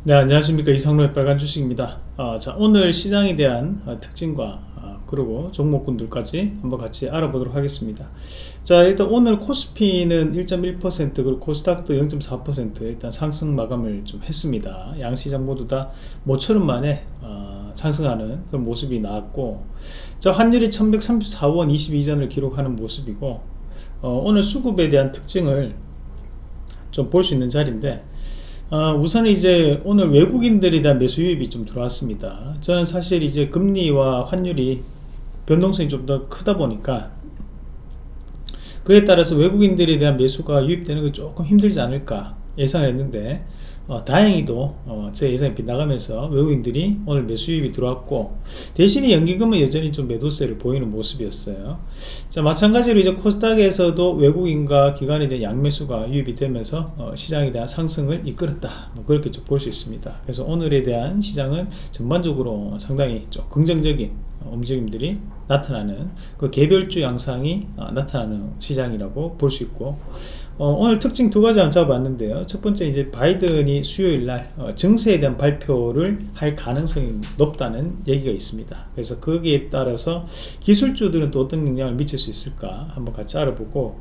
네, 안녕하십니까. 이상로의 빨간 주식입니다. 자, 오늘 시장에 대한 특징과 그리고 종목군들까지 한번 같이 알아보도록 하겠습니다. 자, 일단 오늘 코스피는 1.1% 그리고 코스닥도 0.4% 일단 상승 마감을 좀 했습니다. 양시장 모두 다 모처럼 만에 상승하는 그런 모습이 나왔고, 자, 환율이 1134원 22전을 기록하는 모습이고, 오늘 수급에 대한 특징을 좀 볼 수 있는 자리인데, 우선 이제 오늘 외국인들에 대한 매수 유입이 좀 들어왔습니다. 저는 사실 이제 금리와 환율이 변동성이 좀 더 크다 보니까 그에 따라서 외국인들에 대한 매수가 유입되는 게 조금 힘들지 않을까 예상을 했는데, 다행히도 제 예상이 빗나가면서 외국인들이 오늘 매수 유입이 들어왔고, 대신에 연기금은 여전히 좀 매도세를 보이는 모습이었어요. 자, 마찬가지로 이제 코스닥에서도 외국인과 기관에 대한 양매수가 유입이 되면서 시장에 대한 상승을 이끌었다, 뭐 그렇게 좀 볼 수 있습니다. 그래서 오늘에 대한 시장은 전반적으로 상당히 좀 긍정적인 움직임들이 나타나는, 그 개별주 양상이 나타나는 시장이라고 볼 수 있고, 오늘 특징 두 가지 한번 잡아봤는데요. 첫 번째, 이제 바이든이 수요일날 증세에 대한 발표를 할 가능성이 높다는 얘기가 있습니다. 그래서 거기에 따라서 기술주들은 또 어떤 영향을 미칠 수 있을까 한번 같이 알아보고,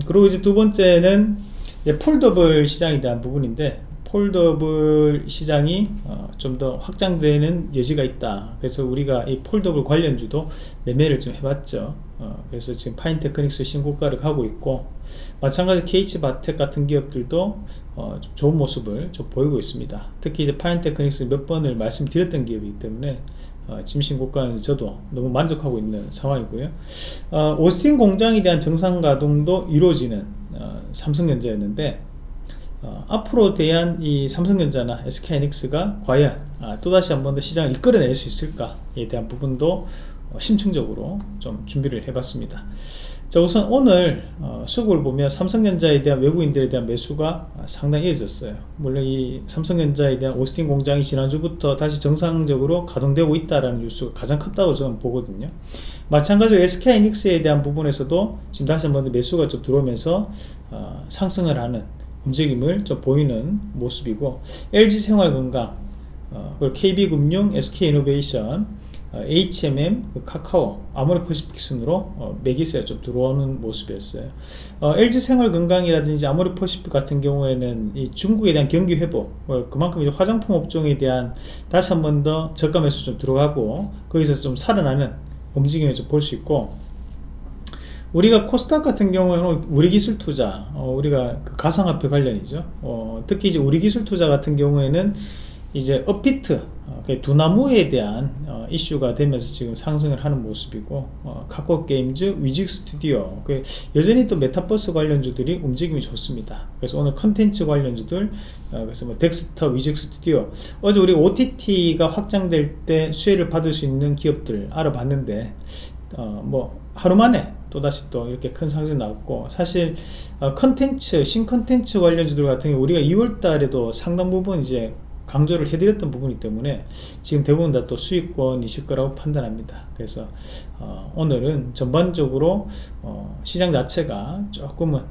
그리고 이제 두 번째는 폴더블 시장에 대한 부분인데, 폴더블 시장이 좀 더 확장되는 여지가 있다. 그래서 우리가 이 폴더블 관련주도 매매를 좀 해봤죠. 그래서 지금 파인테크닉스 신고가를 가고 있고, 마찬가지로 KH바텍 같은 기업들도 좀 좋은 모습을 좀 보이고 있습니다. 특히 이제 파인테크닉스 몇 번을 말씀드렸던 기업이기 때문에 지금 신고가는 저도 너무 만족하고 있는 상황이고요. 오스틴 공장에 대한 정상 가동도 이루어지는 삼성전자였는데, 앞으로 대한 이 삼성전자나 SK하이닉스가 과연 또다시 한 번 더 시장을 이끌어낼 수 있을까에 대한 부분도 심층적으로 좀 준비를 해봤습니다. 자, 우선 오늘 수급을 보면 삼성전자에 대한 외국인들에 대한 매수가 상당히 이어졌어요. 물론 이 삼성전자에 대한 오스틴 공장이 지난주부터 다시 정상적으로 가동되고 있다는 뉴스가 가장 컸다고 저는 보거든요. 마찬가지로 SK하이닉스에 대한 부분에서도 지금 다시 한 번 더 매수가 좀 들어오면서 상승을 하는 움직임을 좀 보이는 모습이고, LG생활건강, 그리고 KB금융, SK이노베이션, HMM, 카카오, 아모레퍼시픽 순으로 매기세가 좀 들어오는 모습이었어요. LG생활건강이라든지 아모레퍼시픽 같은 경우에는 이 중국에 대한 경기 회복, 그만큼 이제 화장품 업종에 대한 다시 한 번 더 저가 매수 좀 들어가고, 거기서 좀 살아나는 움직임을 좀 볼 수 있고, 우리가 코스닥 같은 경우에는 우리기술 투자, 우리가 그 가상화폐 관련이죠. 특히 이제 우리기술 투자 같은 경우에는 이제 업비트, 두나무에 대한 이슈가 되면서 지금 상승을 하는 모습이고, 카카오게임즈, 위직스튜디오, 여전히 또 메타버스 관련주들이 움직임이 좋습니다. 그래서 오늘 컨텐츠 관련주들, 그래서 뭐 덱스터, 위직스튜디오, 어제 우리 OTT가 확장될 때 수혜를 받을 수 있는 기업들 알아봤는데, 뭐 하루 만에 또다시 또 이렇게 큰 상승이 나왔고, 사실 컨텐츠, 신컨텐츠 관련주들 같은 경우 우리가 2월달에도 상당 부분 이제 강조를 해드렸던 부분이기 때문에 지금 대부분 다 또 수익권이실 거라고 판단합니다. 그래서 오늘은 전반적으로 시장 자체가 조금은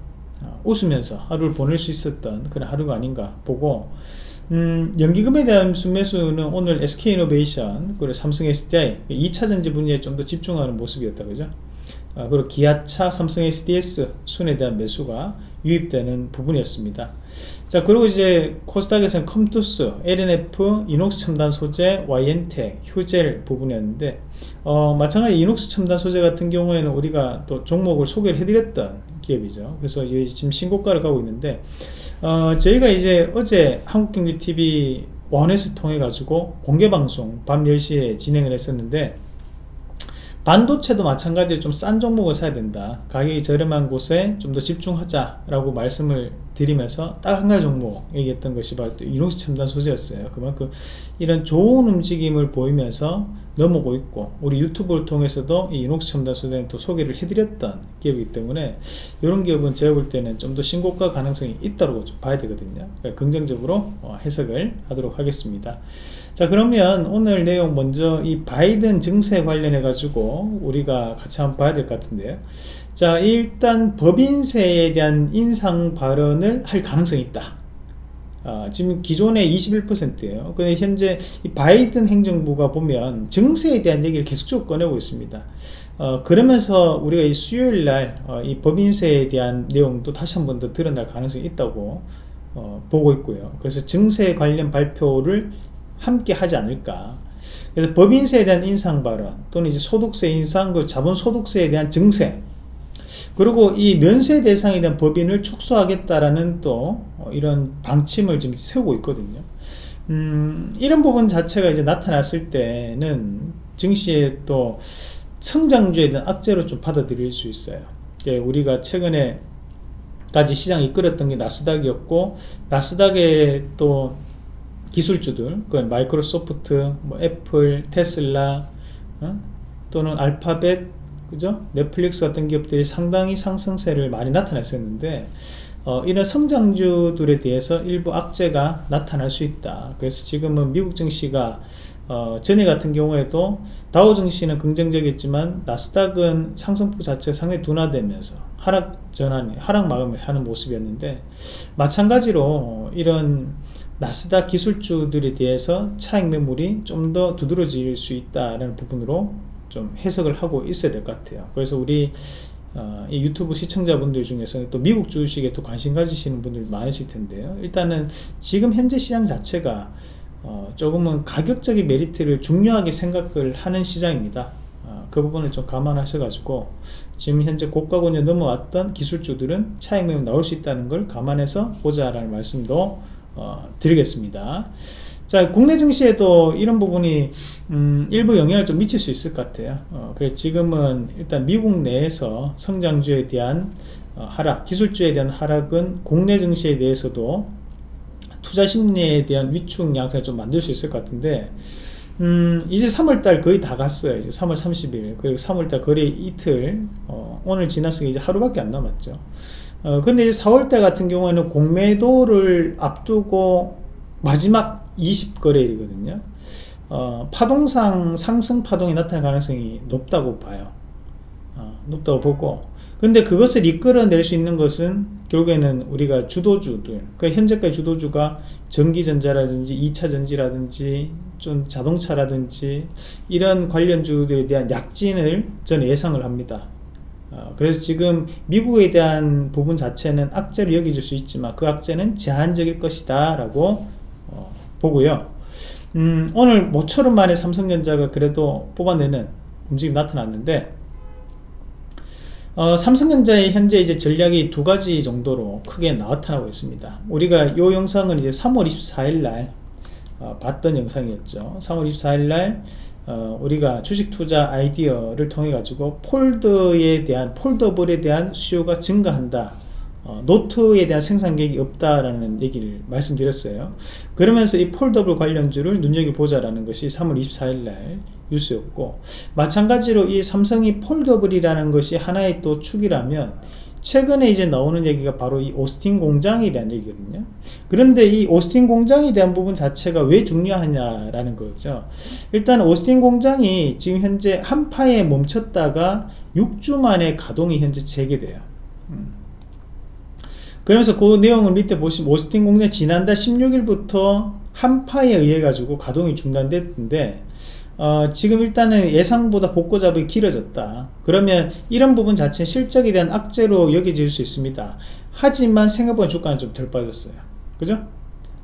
웃으면서 하루를 보낼 수 있었던 그런 하루가 아닌가 보고, 연기금에 대한 순매수는 오늘 SK이노베이션 그리고 삼성 SDI 2차전지 분야에 좀 더 집중하는 모습이었다, 그죠? 그리고 기아차, 삼성 SDS 순에 대한 매수가 유입되는 부분이었습니다. 자, 그리고 이제 코스닥에서는 컴투스, LNF, 이녹스 첨단 소재, YN텍, 휴젤 부분이었는데, 마찬가지 이녹스 첨단 소재 같은 경우에는 우리가 또 종목을 소개를 해드렸던 기업이죠. 그래서 지금 신고가를 가고 있는데, 저희가 이제 어제 한국경제TV 원회수 통해 가지고 공개방송 밤 10시에 진행을 했었는데, 반도체도 마찬가지로 좀 싼 종목을 사야 된다, 가격이 저렴한 곳에 좀 더 집중하자 라고 말씀을 드리면서 딱 한 가지 종목 얘기했던 것이 바로 이녹스 첨단 소재였어요. 그만큼 이런 좋은 움직임을 보이면서 넘어오고 있고, 우리 유튜브를 통해서도 이 이녹스 첨단 소재는 또 소개를 해드렸던 기업이기 때문에 이런 기업은 제가 볼 때는 좀 더 신고가 가능성이 있다고 좀 봐야 되거든요. 그러니까 긍정적으로 해석을 하도록 하겠습니다. 자, 그러면 오늘 내용 먼저 이 바이든 증세 관련해 가지고 우리가 같이 한번 봐야 될 것 같은데요. 자, 일단 법인세에 대한 인상 발언을 할 가능성이 있다. 지금 기존에 21%예요. 근데 현재 이 바이든 행정부가 보면 증세에 대한 얘기를 계속적으로 꺼내고 있습니다. 그러면서 우리가 이 수요일 날 이 법인세에 대한 내용도 다시 한 번 더 드러날 가능성이 있다고 보고 있고요. 그래서 증세 관련 발표를 함께 하지 않을까. 그래서 법인세에 대한 인상 발언 또는 이제 소득세 인상, 그 자본소득세에 대한 증세, 그리고 이 면세 대상에 대한 법인을 축소하겠다라는 또 이런 방침을 지금 세우고 있거든요. 이런 부분 자체가 이제 나타났을 때는 증시에 또 성장주에 대한 악재로 좀 받아들일 수 있어요. 우리가 최근에까지 시장이 이끌었던 게 나스닥이었고, 나스닥의 또 기술주들, 그 마이크로소프트, 뭐 애플, 테슬라, 또는 알파벳, 그죠? 넷플릭스 같은 기업들이 상당히 상승세를 많이 나타냈었는데, 이런 성장주들에 대해서 일부 악재가 나타날 수 있다. 그래서 지금은 미국 증시가 전에 같은 경우에도 다우 증시는 긍정적이었지만 나스닥은 상승폭 자체가 상당히 둔화되면서 하락 마감을 하는 모습이었는데, 마찬가지로 이런 나스닥 기술주들에 대해서 차익 매물이 좀 더 두드러질 수 있다는 부분으로 좀 해석을 하고 있어야 될 것 같아요. 그래서 우리 이 유튜브 시청자분들 중에서 또 미국 주식에 또 관심 가지시는 분들 많으실 텐데요. 일단은 지금 현재 시장 자체가 조금은 가격적인 메리트를 중요하게 생각을 하는 시장입니다. 그 부분을 좀 감안하셔가지고 지금 현재 고가권에 넘어왔던 기술주들은 차익 매물 나올 수 있다는 걸 감안해서 보자라는 말씀도 드리겠습니다. 자, 국내 증시에도 이런 부분이 일부 영향을 좀 미칠 수 있을 것 같아요. 그래서 지금은 일단 미국 내에서 성장주에 대한 하락, 기술주에 대한 하락은 국내 증시에 대해서도 투자 심리에 대한 위축 양상을 좀 만들 수 있을 것 같은데, 이제 3월달 거의 다 갔어요. 이제 3월 30일, 그리고 3월달 거래 이틀, 오늘 지나서 이제 하루밖에 안 남았죠. 근데 이제 4월달 같은 경우에는 공매도를 앞두고 마지막 20거래일이거든요. 파동상 상승 파동이 나타날 가능성이 높다고 봐요. 높다고 보고, 근데 그것을 이끌어낼 수 있는 것은 결국에는 우리가 주도주들, 그 현재까지 주도주가 전기전자라든지 2차전지라든지 좀 자동차라든지 이런 관련주들에 대한 약진을 저는 예상을 합니다. 그래서 지금 미국에 대한 부분 자체는 악재로 여겨질 수 있지만 그 악재는 제한적일 것이다 라고 보고요. 오늘 모처럼 만에 삼성전자가 그래도 뽑아내는 움직임이 나타났는데, 삼성전자의 현재 이제 전략이 두 가지 정도로 크게 나타나고 있습니다. 우리가 이 영상은 이제 3월 24일 날 봤던 영상이었죠. 3월 24일 날 우리가 주식 투자 아이디어를 통해 가지고 폴더블에 대한 수요가 증가한다, 노트에 대한 생산 계획이 없다라는 얘기를 말씀드렸어요. 그러면서 이 폴더블 관련주를 눈여겨보자라는 것이 3월 24일 날 뉴스였고, 마찬가지로 이 삼성이 폴더블이라는 것이 하나의 또 축이라면 최근에 이제 나오는 얘기가 바로 이 오스틴 공장에 대한 얘기거든요. 그런데 이 오스틴 공장에 대한 부분 자체가 왜 중요하냐라는 거죠. 일단 오스틴 공장이 지금 현재 한파에 멈췄다가 6주 만에 가동이 현재 재개돼요. 그러면서 그 내용을 밑에 보시면 오스틴 공장이 지난달 16일부터 한파에 의해 가지고 가동이 중단됐는데, 지금 일단은 예상보다 복구 작업이 길어졌다. 그러면 이런 부분 자체는 실적에 대한 악재로 여겨질 수 있습니다. 하지만 생각보다 주가는 좀 덜 빠졌어요. 그죠?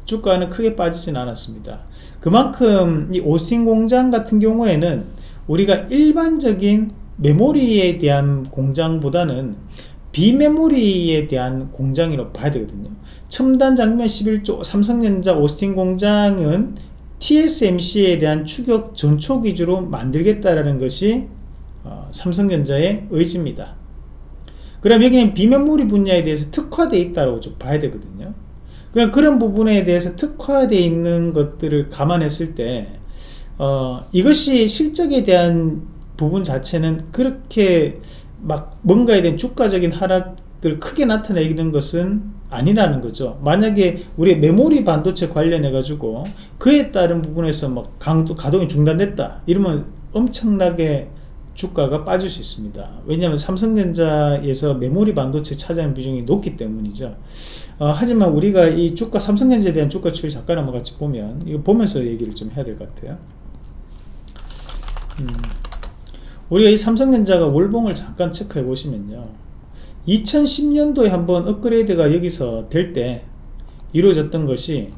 주가는 크게 빠지진 않았습니다. 그만큼 이 오스틴 공장 같은 경우에는 우리가 일반적인 메모리에 대한 공장보다는 비메모리에 대한 공장이라고 봐야 되거든요. 첨단 장면 11조 삼성전자 오스틴 공장은 TSMC에 대한 추격 전초 기주로 만들겠다라는 것이 삼성전자의 의지입니다. 그럼 여기는 비메모리 분야에 대해서 특화되어 있다고 좀 봐야 되거든요. 그런 부분에 대해서 특화되어 있는 것들을 감안했을 때 이것이 실적에 대한 부분 자체는 그렇게 막 뭔가에 대한 주가적인 하락을 크게 나타내는 것은 아니라는 거죠. 만약에 우리 메모리 반도체 관련해 가지고 그에 따른 부분에서 막 가동이 중단됐다 이러면 엄청나게 주가가 빠질 수 있습니다. 왜냐하면 삼성전자에서 메모리 반도체 차지하는 비중이 높기 때문이죠. 하지만 우리가 이 주가 삼성전자에 대한 주가 추이 잠깐 한번 같이 보면 이거 보면서 얘기를 좀 해야 될 것 같아요. 우리가 이 삼성전자가 월봉을 잠깐 체크해 보시면요, 2010년도에 한번 업그레이드가 여기서 될 때 이루어졌던 것이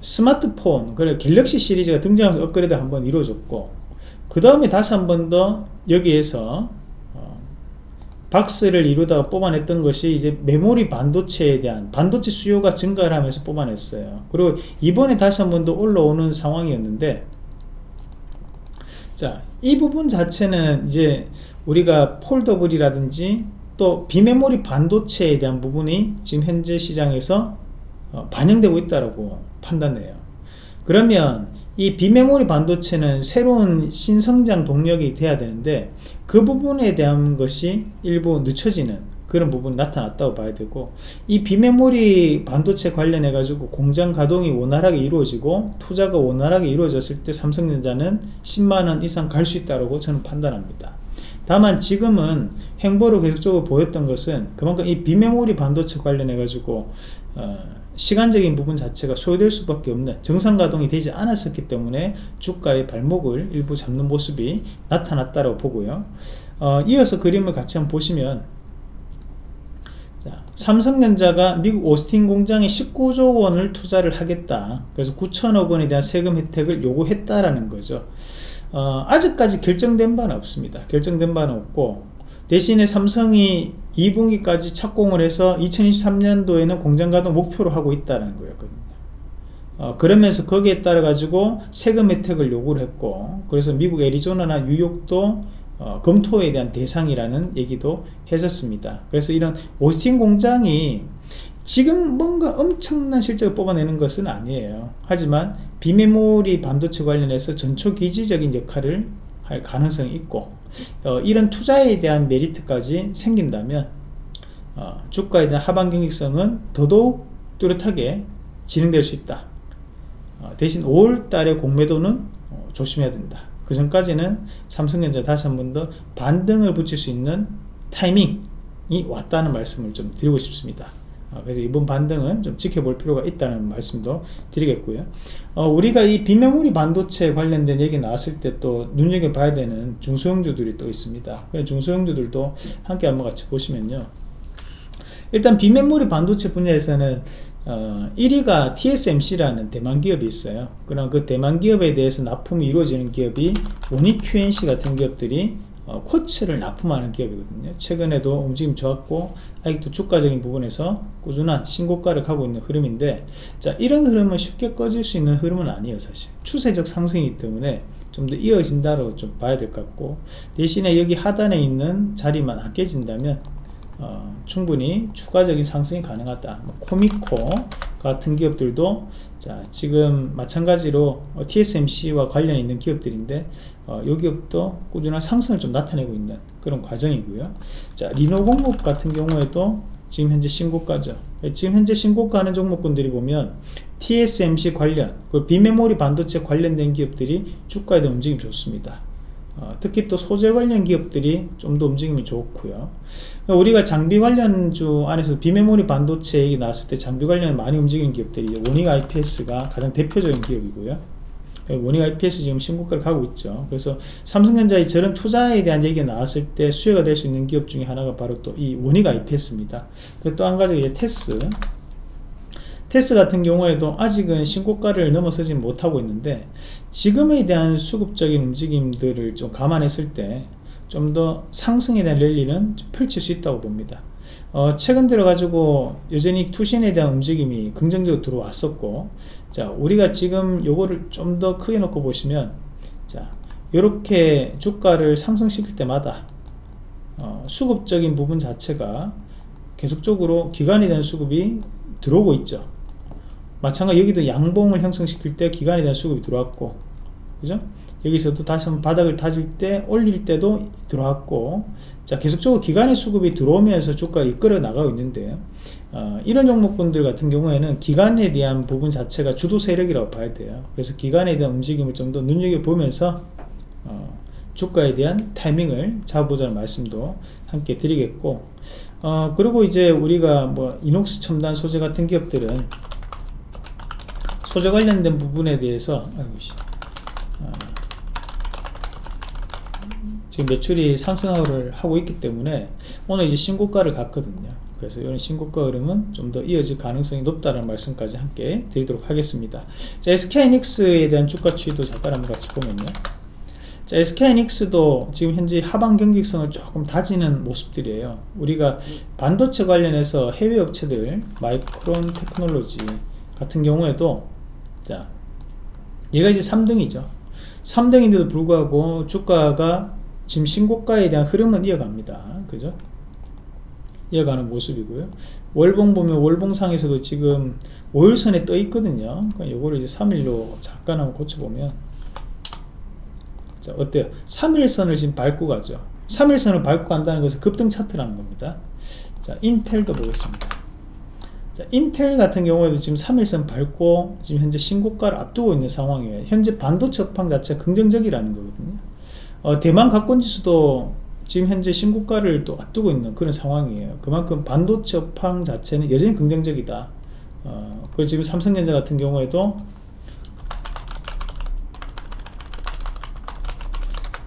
스마트폰, 그래 갤럭시 시리즈가 등장하면서 업그레이드 한번 이루어졌고, 그 다음에 다시 한 번 더 여기에서 박스를 이루다가 뽑아냈던 것이 이제 메모리 반도체에 대한 반도체 수요가 증가를 하면서 뽑아냈어요. 그리고 이번에 다시 한 번 더 올라오는 상황이었는데, 자, 이 부분 자체는 이제 우리가 폴더블이라든지 또 비메모리 반도체에 대한 부분이 지금 현재 시장에서 반영되고 있다고 판단해요. 그러면 이 비메모리 반도체는 새로운 신성장 동력이 돼야 되는데, 그 부분에 대한 것이 일부 늦춰지는 그런 부분이 나타났다고 봐야 되고, 이 비메모리 반도체 관련해 가지고 공장 가동이 원활하게 이루어지고 투자가 원활하게 이루어졌을 때 삼성전자는 10만원 이상 갈 수 있다고 저는 판단합니다. 다만 지금은 횡보로 계속적으로 보였던 것은 그만큼 이 비메모리 반도체 관련해 가지고 시간적인 부분 자체가 소요될 수밖에 없는 정상 가동이 되지 않았었기 때문에 주가의 발목을 일부 잡는 모습이 나타났다고 보고요. 이어서 그림을 같이 한번 보시면, 자, 삼성전자가 미국 오스틴 공장에 19조 원을 투자를 하겠다. 그래서 9천억 원에 대한 세금 혜택을 요구했다라는 거죠. 아직까지 결정된 바는 없습니다. 결정된 바는 없고, 대신에 삼성이 2분기까지 착공을 해서 2023년도에는 공장 가동 목표로 하고 있다는 거였거든요. 그러면서 거기에 따라 가지고 세금 혜택을 요구를 했고, 그래서 미국 애리조나나 뉴욕도 검토에 대한 대상이라는 얘기도 했었습니다. 그래서 이런 오스틴 공장이 지금 뭔가 엄청난 실적을 뽑아내는 것은 아니에요. 하지만 비메모리 반도체 관련해서 전초기지적인 역할을 할 가능성이 있고, 이런 투자에 대한 메리트까지 생긴다면 주가에 대한 하방 경직성은 더더욱 뚜렷하게 진행될 수 있다. 대신 5월달의 공매도는 조심해야 된다. 그 전까지는 삼성전자 다시 한 번 더 반등을 붙일 수 있는 타이밍이 왔다는 말씀을 좀 드리고 싶습니다. 그래서 이번 반등은 좀 지켜볼 필요가 있다는 말씀도 드리겠고요. 우리가 이 비메모리 반도체 관련된 얘기 나왔을 때 또 눈여겨봐야 되는 중소형주들이 또 있습니다. 그래서 중소형주들도 함께 한번 같이 보시면요, 일단 비메모리 반도체 분야에서는 1위가 TSMC라는 대만 기업이 있어요. 그럼 그 대만 기업에 대해서 납품이 이루어지는 기업이 오니 QNC 같은 기업들이 쿼츠를 납품하는 기업이거든요. 최근에도 움직임 좋았고 아직도 주가적인 부분에서 꾸준한 신고가를 가고 있는 흐름인데, 자, 이런 흐름은 쉽게 꺼질 수 있는 흐름은 아니에요. 사실 추세적 상승이기 때문에 좀 더 이어진다로 좀 봐야 될 것 같고, 대신에 여기 하단에 있는 자리만 안 깨진다면 충분히 추가적인 상승이 가능하다. 코미코 같은 기업들도 자, 지금 마찬가지로 TSMC와 관련 있는 기업들인데 이 기업도 꾸준한 상승을 좀 나타내고 있는 그런 과정이고요. 자, 리노공업 같은 경우에도 지금 현재 신고가죠. 지금 현재 신고가는 종목군들이 보면 TSMC 관련, 그 비메모리 반도체 관련된 기업들이 주가에 대한 움직임이 좋습니다. 특히 또 소재 관련 기업들이 좀 더 움직임이 좋고요. 우리가 장비 관련주 안에서 비메모리 반도체 얘기 나왔을 때 장비 관련 많이 움직이는 기업들이 원익 IPS가 가장 대표적인 기업이고요. 원익 IPS 지금 신고가를 가고 있죠. 그래서 삼성전자의 저런 투자에 대한 얘기가 나왔을 때 수혜가 될 수 있는 기업 중에 하나가 바로 또 이 원익 IPS입니다. 그리고 또 한 가지가 이제 테스 같은 경우에도 아직은 신고가를 넘어서지 못하고 있는데, 지금에 대한 수급적인 움직임들을 좀 감안했을 때 좀 더 상승에 대한 랠리는 펼칠 수 있다고 봅니다. 최근 들어 가지고 여전히 투신에 대한 움직임이 긍정적으로 들어왔었고, 자, 우리가 지금 요거를 좀 더 크게 놓고 보시면, 자, 이렇게 주가를 상승시킬 때마다 수급적인 부분 자체가 계속적으로 기관에 대한 수급이 들어오고 있죠. 마찬가지 여기도 양봉을 형성시킬 때 기관에 대한 수급이 들어왔고, 그죠? 여기서도 다시 한번 바닥을 다질 때 올릴 때도 들어왔고, 자, 계속적으로 기관의 수급이 들어오면서 주가를 이끌어 나가고 있는데요. 이런 종목군들 같은 경우에는 기관에 대한 부분 자체가 주도 세력이라고 봐야 돼요. 그래서 기관에 대한 움직임을 좀 더 눈여겨보면서 주가에 대한 타이밍을 잡아보자는 말씀도 함께 드리겠고, 그리고 이제 우리가 뭐 이녹스 첨단 소재 같은 기업들은 소재 관련된 부분에 대해서 지금 매출이 상승을 하고 있기 때문에 오늘 이제 신고가를 갔거든요. 그래서 이런 신고가 흐름은 좀 더 이어질 가능성이 높다는 말씀까지 함께 드리도록 하겠습니다. 자, SK하이닉스에 대한 주가 추이도 잠깐 한번 같이 보면요. 자, SK하이닉스도 지금 현재 하방 경직성을 조금 다지는 모습들이에요. 우리가 반도체 관련해서 해외 업체들 마이크론 테크놀로지 같은 경우에도 자, 얘가 이제 3등이죠. 3등인데도 불구하고 주가가 지금 신고가에 대한 흐름은 이어갑니다. 그죠? 이어가는 모습이고요. 월봉 보면 월봉상에서도 지금 5일선에 떠 있거든요. 그러니까 요거를 이제 3일로 잠깐 한번 고쳐보면 자, 어때요? 3일선을 지금 밟고 가죠. 3일선을 밟고 간다는 것은 급등 차트라는 겁니다. 자, 인텔도 보겠습니다. 자, 인텔 같은 경우에도 지금 3일선 밟고 지금 현재 신고가를 앞두고 있는 상황이에요. 현재 반도체 업황 자체가 긍정적이라는 거거든요. 대만 가권지수도 지금 현재 신고가를 또 앞두고 있는 그런 상황이에요. 그만큼 반도체 업황 자체는 여전히 긍정적이다. 그리고 지금 삼성전자 같은 경우에도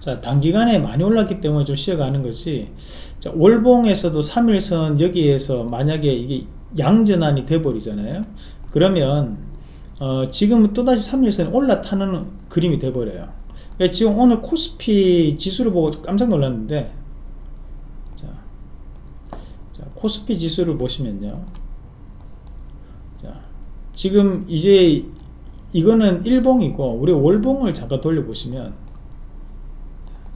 자, 단기간에 많이 올랐기 때문에 좀 쉬어가는 거지. 자, 월봉에서도 3일선 여기에서 만약에 이게 양전환이 돼버리잖아요. 그러면 지금은 또다시 3일선에 올라타는 그림이 돼버려요. 지금 오늘 코스피 지수를 보고 깜짝 놀랐는데 자, 코스피 지수를 보시면요. 자, 지금 이제 이거는 일봉이고 우리 월봉을 잠깐 돌려보시면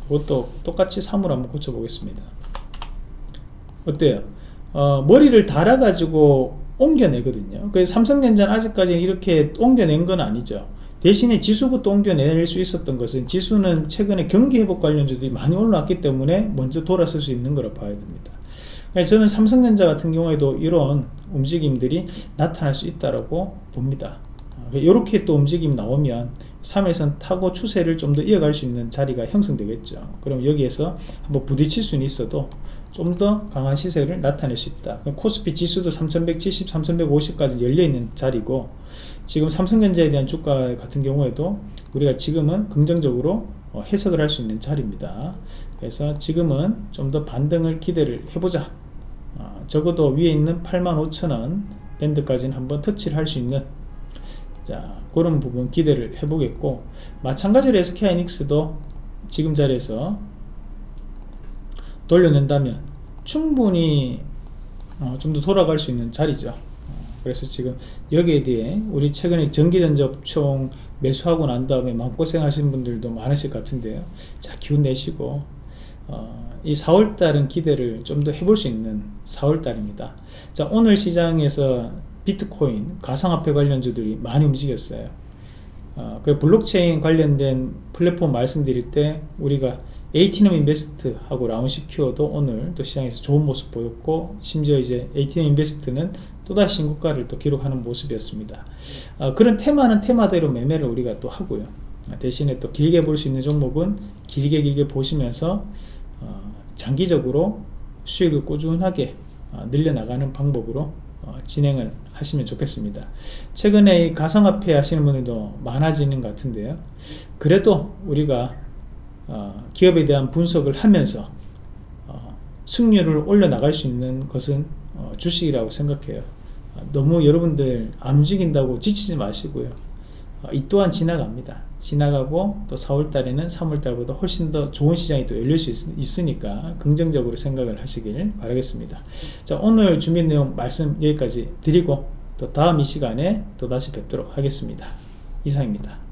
이것도 똑같이 3으로 한번 고쳐보겠습니다. 어때요? 머리를 달아가지고 옮겨내거든요. 그래서 삼성전자는 아직까지는 이렇게 옮겨낸 건 아니죠. 대신에 지수부터 옮겨낼 수 있었던 것은 지수는 최근에 경기회복 관련주들이 많이 올라왔기 때문에 먼저 돌아설 수 있는 거라 봐야 됩니다. 저는 삼성전자 같은 경우에도 이런 움직임들이 나타날 수 있다고 봅니다. 이렇게 또 움직임 나오면 3일선 타고 추세를 좀 더 이어갈 수 있는 자리가 형성되겠죠. 그럼 여기에서 한번 부딪힐 수는 있어도 좀 더 강한 시세를 나타낼 수 있다. 코스피 지수도 3170, 3150까지 열려있는 자리고 지금 삼성전자에 대한 주가 같은 경우에도 우리가 지금은 긍정적으로 해석을 할 수 있는 자리입니다. 그래서 지금은 좀 더 반등을 기대를 해보자. 적어도 위에 있는 85,000원 밴드까지는 한번 터치를 할 수 있는 자, 그런 부분 기대를 해보겠고, 마찬가지로 SK하이닉스도 지금 자리에서 돌려낸다면 충분히 좀 더 돌아갈 수 있는 자리죠. 그래서 지금 여기에 대해 우리 최근에 전기전자 업종 매수하고 난 다음에 마음고생 하신 분들도 많으실 것 같은데요. 자, 기운 내시고 이 4월달은 기대를 좀 더 해볼 수 있는 4월달입니다. 자, 오늘 시장에서 비트코인, 가상화폐 관련주들이 많이 움직였어요. 그 블록체인 관련된 플랫폼 말씀드릴 때 우리가 에이티넘 인베스트하고 라운시큐어도 오늘 또 시장에서 좋은 모습 보였고, 심지어 이제 에이티넘 인베스트는 또다시 신고가를 또 기록하는 모습이었습니다. 그런 테마는 테마대로 매매를 우리가 또 하고요. 대신에 또 길게 볼 수 있는 종목은 길게 보시면서 장기적으로 수익을 꾸준하게 늘려나가는 방법으로 진행을 하시면 좋겠습니다. 최근에 이 가상화폐 하시는 분들도 많아지는 것 같은데요. 그래도 우리가 기업에 대한 분석을 하면서 승률을 올려나갈 수 있는 것은 주식이라고 생각해요. 너무 여러분들 안 움직인다고 지치지 마시고요. 이 또한 지나갑니다. 지나가고 또 4월달에는 3월달보다 훨씬 더 좋은 시장이 또 열릴 수 있으니까 긍정적으로 생각을 하시길 바라겠습니다. 자, 오늘 준비한 내용 말씀 여기까지 드리고 또 다음 이 시간에 또 다시 뵙도록 하겠습니다. 이상입니다.